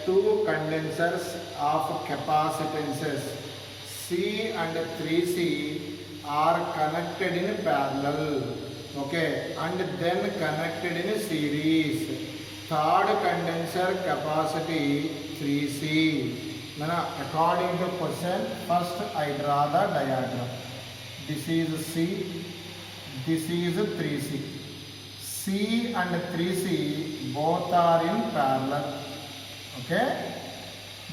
two condensers of capacitances C and 3C are connected in parallel, okay, and then connected in series. Third condenser capacity 3C. Now, according to question, first I draw the diagram. This is C, this is 3C. C and 3C both are in parallel, okay.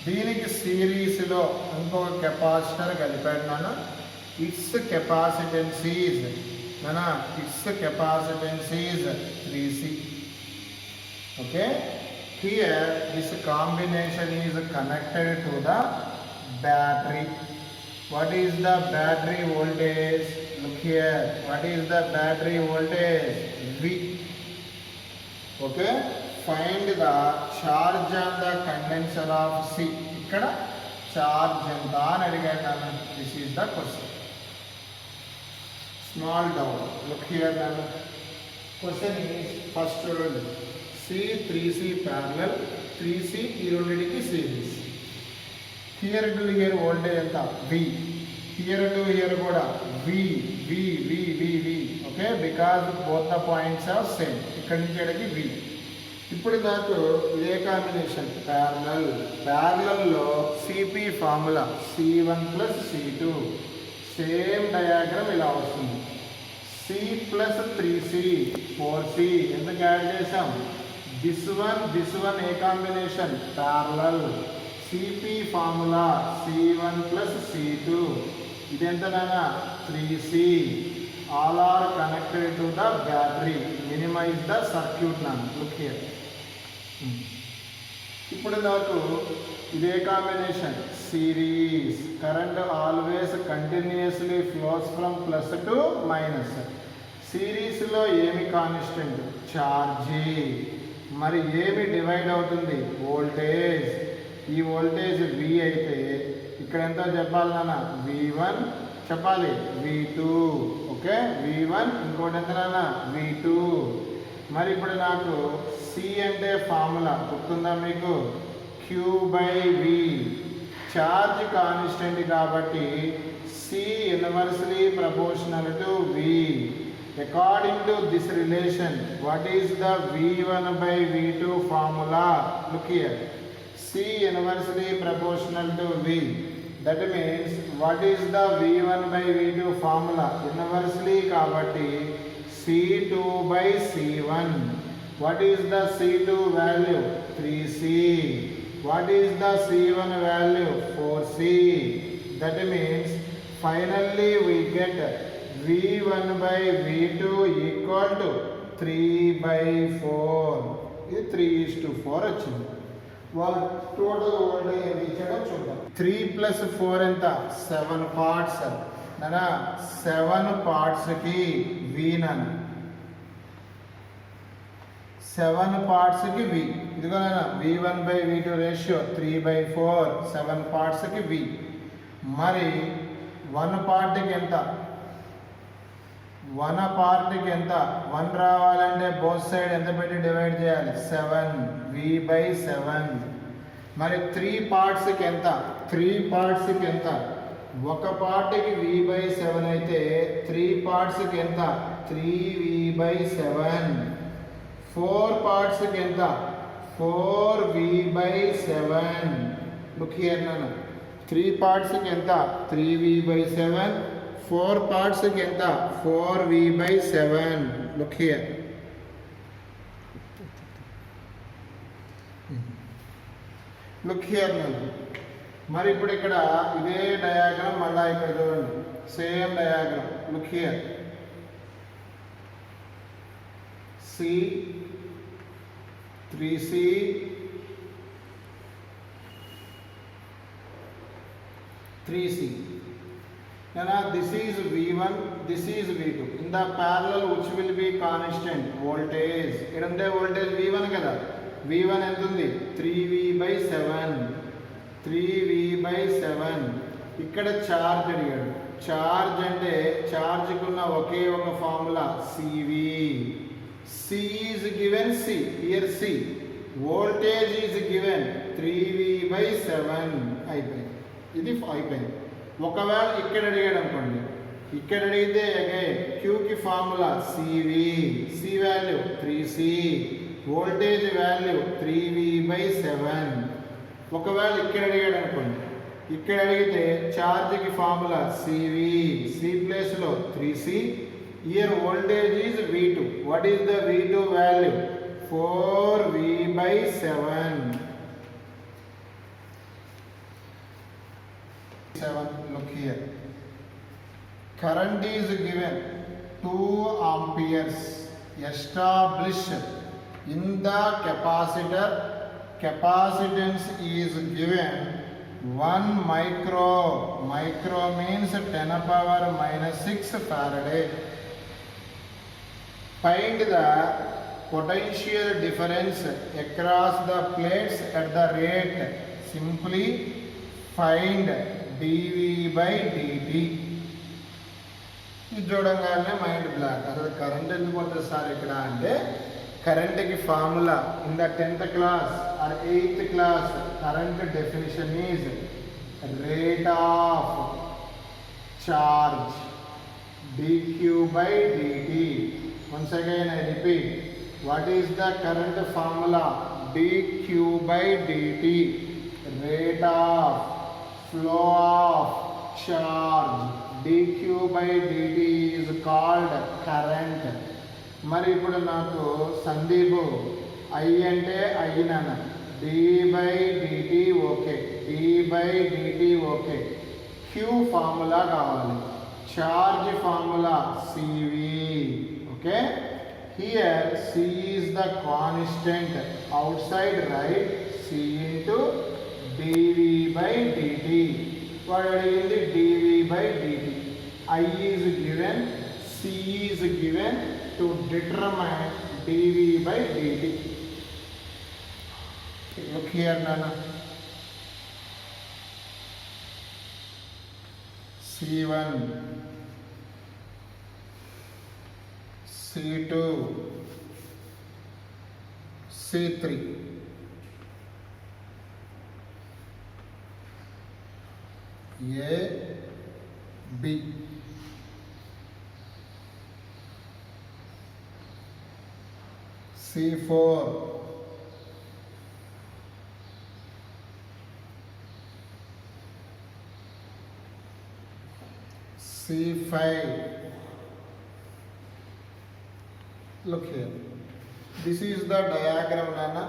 దీనికి సిరీస్లో ఇంకొక capacitor కలిపాను. It's capacitance is capacitance is 3C. Okay, here this combination is connected to the battery. What is the battery voltage? Look here, what is the battery voltage? V. Okay, find the charge on the condenser of C. ఇక్కడ charge ఎంత అని అడిగాను. This is the question. Small down, look here నన్ను. Question is first చూడండి, C 3C parallel, 3C ఈ రెండింటికి series. Here to here voltage ఎంత? V. Here to here కూడా V. Okay, because both the points are same. ఇక్కడి నుంచి ఇక్కడికి V. ఇప్పుడు నాకు ఇదే కాంబినేషన్ ప్యారలల్లో CP formula C1 plus C2. Same diagram ఇలా వస్తుంది. C plus 3C 4C. ఎందుకు యాడ్ చేసాం? దిస్ వన్ ఏ combination? Parallel. CP formula C1 plus C2. ఇదెంతనైనా 3C. All are connected to the battery. Minimize the circuit నన్ను. Look here. ఇప్పుడు నాకు ఇదే combination series. Current always continuously flows from plus to minus. సిరీస్లో ఏమి constant? Charge. మరి ఏమి divide అవుతుంది? వోల్టేజ్. ఈ వోల్టేజ్ V అయితే ఇక్కడ ఎంతో చెప్పాలి నాన్న? V1 చెప్పాలి, V2. ఓకే, V1 ఇంకోటి ఎంత నాన్న? V2. మరి ఇప్పుడు నాకు C అంటే ఫార్ములా గుర్తుందా మీకు? Q/V. ఛార్జ్ కాన్స్టెంట్ కాబట్టి C inversely proportional to V. According to this relation, what is the V1/V2 formula? Look here. C inversely proportional to V. That means what is the V1/V2 formula? Inversely kabatti C2/C1. What is the C2 value? 3C. What is the C1 value? 4C. That means finally we get V1/V2 equal to 3/4. ఇది 3:4 వచ్చింది. వాళ్ళు total voltage ఎంత ఇచ్చాడో చూద్దాం. 3 + 4 ఎంత? 7 parts. నానా 7 పార్ట్స్కి V నన్ను. 7 పార్ట్స్కి V. ఇదిగో నాన్న V1/V2 రేషియో 3/4. 7 పార్ట్స్కి V. మరి 1 పార్ట్కి ఎంత? 1 పార్ట్కి ఎంత? 1 రావాలంటే బోత్ సైడ్ ఎంత పెట్టి డివైడ్ చేయాలి? 7. V/7. మరి 3 పార్ట్స్కి ఎంత? 3 పార్ట్స్కి ఎంత? 1 పార్ట్కి V/7 అయితే 3 పార్ట్స్కి ఎంత? 3V/7. 4 పార్ట్స్కి ఎంత? 4V/7. లుక్ హియర్ నాన్న. 3 పార్ట్స్కి ఎంత? 3V/7. 4 పార్ట్స్కి ఎంత? 4V/7. Look here. Look here నన్ను. మరి ఇప్పుడు ఇక్కడ ఇదే డయాగ్రామ్ మళ్ళీ ఇక్కడ చూడండి, same diagram. Look here. C 3C 3C. Now this is V1, this is V2. In the parallel which will be constant? Voltage. Idunde voltage V1 kada. V1 ఎంత ఉంది? 3V/7. 3V/7. ఇక్కడ ఛార్జ్ అడిగాడు. Charge అంటే ఛార్జ్కి ఉన్న ఒకే ఒక formula CV. C is given C. Here C. Voltage is given 3 7 అయిపోయింది. ఇది అయిపోయింది. ఒకవేళ ఇక్కడ అడిగాడు అనుకోండి, ఇక్కడ అడిగితే అగైన్ క్యూకి formula CV, C value 3c, voltage value 3v/7. ఒకవేళ ఇక్కడ అడిగాడు అనుకోండి, ఇక్కడ అడిగితే ఛార్జ్కి ఫార్ములా సివి, సి ప్లేస్లో 3c, here voltage is v2. What is the v2 value? 4v/7. Look here. Current is given 2 amperes established in the capacitor. Capacitance is given 1 micro. Micro means 10⁻⁻6 Faraday. Find the potential difference across the plates at the rate. Simply find dv/dt. ఇది చూడంగానే mind block. అసలు current ఎందుకు వస్తుంది sir ఇక్కడ అంటే, కరెంట్కి formula in the 10th class or 8th class, current definition is rate of charge dq/dt. Once again I repeat, what is the current formula? dq/dt, rate of flow of charge. dq/dt is called current. మరి ఇప్పుడు నాకు Sandeep I అంటే అయినాన, d/dt okay, d/dt okay, Q formula కావాలి, charge formula CV. Okay, here C is the constant, outside right c into dv/dt. వాడు అడిగింది dv/dt. I is given, c is given to determine dv/dt. Look here, Nana. C1, C2, C3. A, B. C4, C5. Look here. This is the diagram, Nana.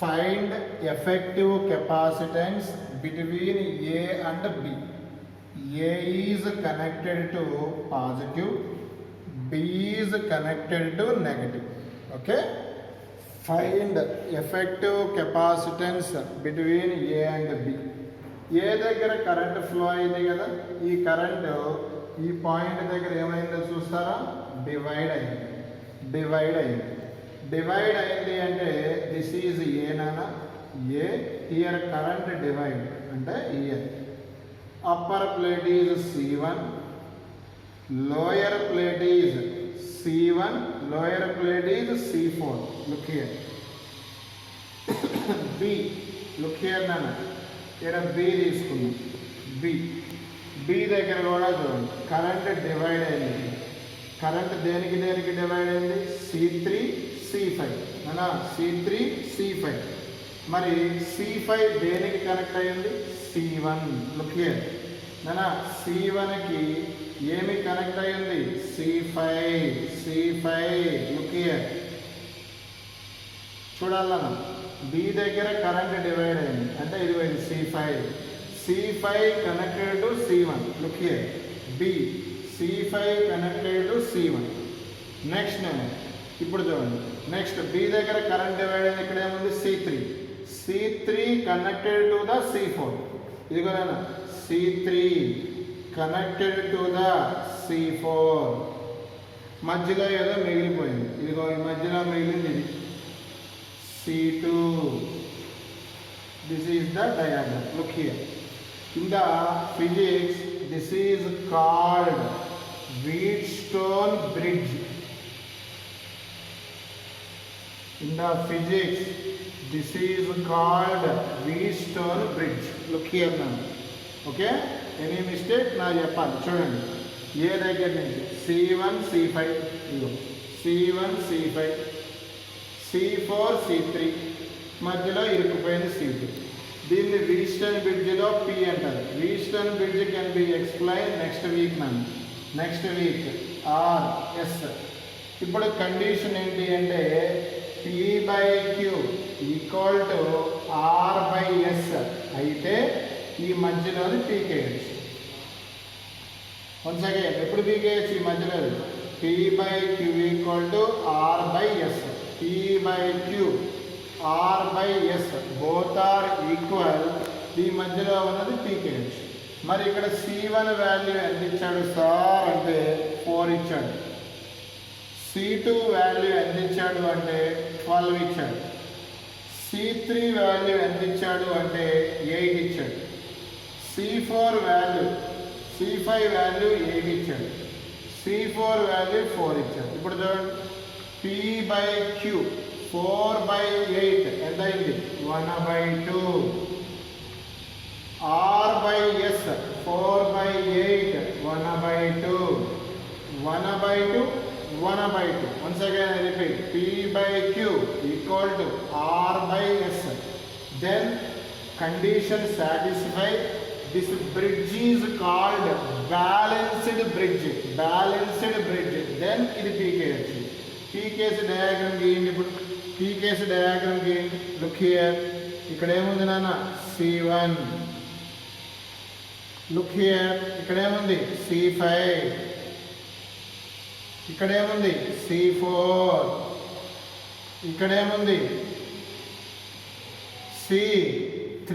Find effective capacitance between A and B. A is connected to positive, B is connected to negative. Okay? Find effective capacitance between A and B. A దగ్గర current flow అయింది కదా, ఈ current ఈ point దగ్గర ఏమైందో చూస్తారా? Divide అయింది. Divide అయింది అంటే దిస్ ఈజ్ ఏ నానా, ఏ. హియర్ కరెంట్ డివైడ్ అంటే year. Upper plate is C1, lower plate is C1, lower plate is C4. Look here. B, look here నానా, ఇక్కడ B తీసుకున్నాం. B దగ్గర కూడా చూడండి, కరెంట్ డివైడ్ అయింది. కరెంట్ దేనికి డివైడ్ అయింది? C3, C5 అనా, C3, C5. మరి C5 దేనికి కనెక్ట్ అయ్యింది? C1. లుక్ హియర్ నానా, C1కి ఏమి కనెక్ట్ అయ్యింది? C5. లుక్ హియర్ చూడాలన్నా, B దగ్గర కరెంట్ డివైడ్ అయింది అంటే ఇది C5 connected to C1. Look here, B C5 connected to C1. Next నేను ఇప్పుడు చూడండి, నెక్స్ట్ B దగ్గర కరెంట్ డివైడ్ అయింది, ఇక్కడ ఏముంది? C3 connected to the C4. ఇదిగోనా, C3 connected to the C4. మధ్యలో ఏదో మిగిలిపోయింది, ఇదిగో ఈ మధ్యలో మిగిలింది ఇది C2. This is the diagram. Look here. In the physics, this is called Wheatstone bridge. In the physics, this is called వీస్టోన్ bridge. Look here now. Okay, any mistake నాకు చెప్పాలి. చూడండి, ఏ దగ్గర నుంచి C1 C5, ఇదిగో C1 C5, C4 C3, మధ్యలో ఇరుక్కుపోయింది C2. దీన్ని వీస్టోన్ బ్రిడ్జ్లో P అంటారు. Wheatstone bridge can be explain next week ma'am, next week R S. ఇప్పుడు కండిషన్ ఏంటి అంటే P/Q ఈక్వల్ టు R/S అయితే ఈ మధ్యలోది పీకేయచ్చు. వన్స్ అగైన్, ఎప్పుడు పీకేయచ్చు? ఈ మధ్యలో P/Q equal to R/S. P/Q R/S both are equal. ఈ మధ్యలో ఉన్నది పీకేయచ్చు. మరి ఇక్కడ C1 వాల్యూ ఎంత ఇచ్చాడు సార్ అంటే 4 ఇచ్చాడు. C2 వాల్యూ ఎంత ఇచ్చాడు అంటే 12 ఇచ్చాడు. C3 వాల్యూ ఎంత ఇచ్చాడు అంటే 8 ఇచ్చాడు. C4 వాల్యూ, C5 వాల్యూ 8 ఇచ్చాడు. C4 వాల్యూ 4 ఇచ్చాడు. ఇప్పుడు చూడండి, P/Q 4/8 ఎంత అయింది? 1/2. R/S 4/8 1/2. 1/2 1/2. Once again I repeat, P/Q equal to R/S. Then condition satisfied. This bridge is called balanced bridge. Balanced bridge. Then it PKH. PKS diagram giyandi. Ippudu PKS diagram giyandi. Look here. ikkada emundi nana C1. Look here. ikkada emundi C5. ఇక్కడ ఏముంది C4, ఇక్కడ ఏముంది C3.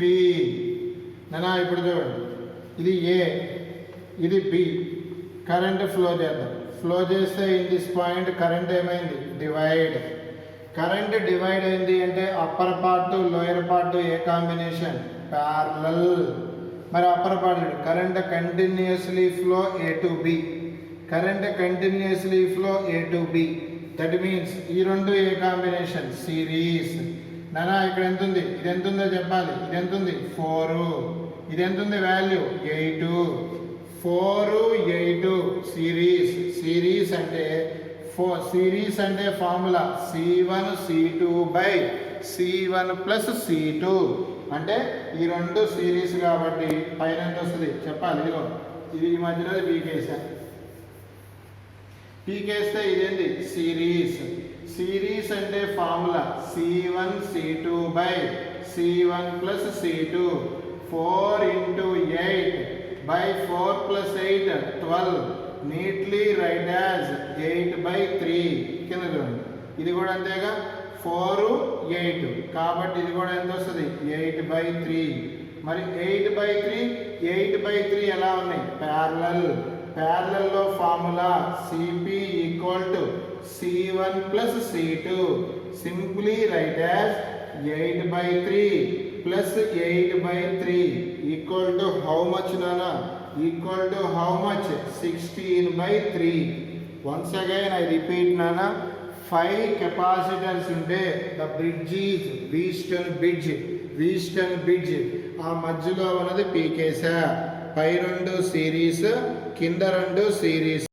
నానా ఇప్పుడు చూడండి, ఇది A, ఇది B. Current flow చేద్దాం. ఫ్లో చేస్తే ఇన్ దిస్ పాయింట్ కరెంట్ ఏమైంది? డివైడ్. కరెంట్ డివైడ్ అయింది అంటే అప్పర్ పార్ట్ లోయర్ పార్ట్ ఏ కాంబినేషన్? ప్యారలల్. మరి upper part current continuously flow A to B. Current continuously flow A to B. That means ఈ రెండు ఏ combination? Series. నానా ఇక్కడ ఎంత ఉంది? ఇది ఎంత ఉందో చెప్పాలి. ఇది ఎంత ఉంది? 4. ఇది ఎంత ఉంది వాల్యూ? 8. 4 8 సిరీస్. సిరీస్ అంటే సిరీస్ అంటే formula C1 C2 by C1 plus C2. అంటే ఈ రెండు సిరీస్ కాబట్టి పైన ఎంత వస్తుంది చెప్పాలి. ఇదిగో ఇది ఈ మధ్యలో పీకేసా. పీకేస్తే ఇదేంటి? సిరీస్. సిరీస్ అంటే formula C1 C2 by C1 plus C2. 4 into 8 by 4 plus 8 12. Neatly right as 8/3. కింద చూడండి, ఇది కూడా అంతేగా 4 8 కాబట్టి ఇది కూడా ఎంత వస్తుంది? 8/3. మరి 8/3 8/3 ఎలా ఉన్నాయి? ప్యారలల్. ప్యారలల్లో formula CP equal to C1 plus C2. Simply write as 8/3 plus 8/3 equal to how much నానా? Equal to how much? 16/3. Once again I repeat నానా, 5 కెపాసిటర్స్ ఉంటే the bridge is Wheatstone bridge. Wheatstone bridge. ఆ మధ్యలో ఉన్నది పీకేసా. పై రెండు series, కింద రెండు series.